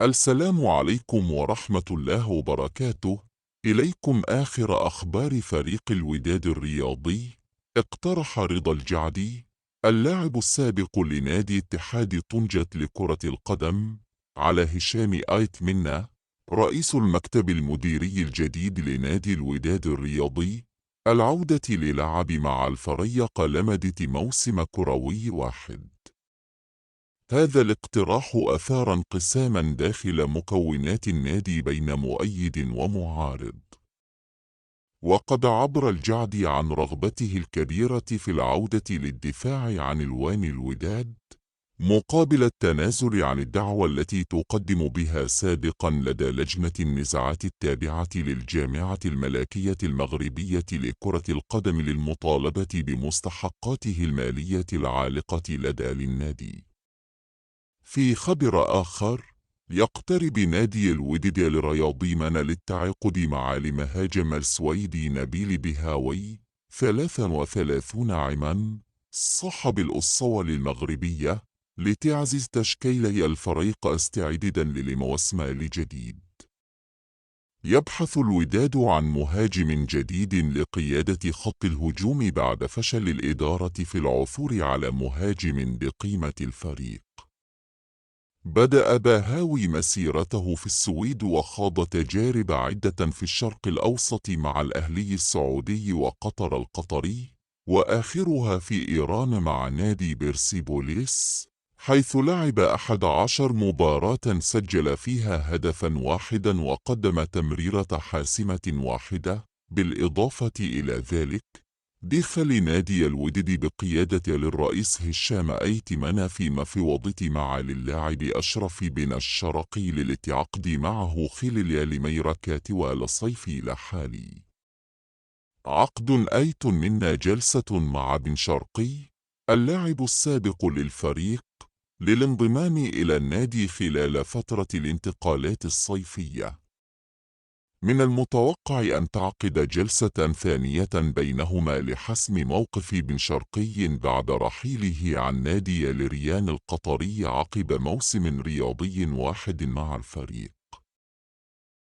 السلام عليكم ورحمة الله وبركاته. إليكم آخر أخبار فريق الوداد الرياضي. اقترح رضا الجعدي اللاعب السابق لنادي اتحاد طنجة لكرة القدم على هشام آيت منا رئيس المكتب المديري الجديد لنادي الوداد الرياضي العودة للعب مع الفريق لمدة موسم كروي واحد. هذا الاقتراح أثار انقساما داخل مكونات النادي بين مؤيد ومعارض، وقد عبر الجعدي عن رغبته الكبيرة في العودة للدفاع عن الوان الوداد مقابل التنازل عن الدعوى التي تقدم بها سابقا لدى لجنة النزاعات التابعة للجامعة الملكية المغربية لكرة القدم للمطالبة بمستحقاته المالية العالقة لدى النادي. في خبر آخر، يقترب نادي الوداد الرياضي من للتعاقد مع المهاجم السويدي نبيل بهاوي 33 عاما صاحب الأصول المغربية لتعزيز تشكيلي الفريق استعدادا للموسم الجديد. يبحث الوداد عن مهاجم جديد لقيادة خط الهجوم بعد فشل الإدارة في العثور على مهاجم بقيمة الفريق. بدأ بهاوي مسيرته في السويد وخاض تجارب عدة في الشرق الأوسط مع الأهلي السعودي وقطر القطري، وآخرها في إيران مع نادي بيرسيبوليس، حيث لعب 11 مباراة سجل فيها هدفا واحدا وقدم تمريرة حاسمة واحدة. بالإضافة إلى ذلك، دخل نادي الوداد بقيادة للرئيس هشام أيتمان في مفوضة مع للاعب أشرف بن الشرقي للتعاقد معه خلال ميركات والصيف لحالي. عقد أيت منا جلسة مع بن شرقي اللاعب السابق للفريق للانضمام إلى النادي خلال فترة الانتقالات الصيفية. من المتوقع أن تعقد جلسة ثانية بينهما لحسم موقف بن شرقي بعد رحيله عن نادي لريان القطري عقب موسم رياضي واحد مع الفريق.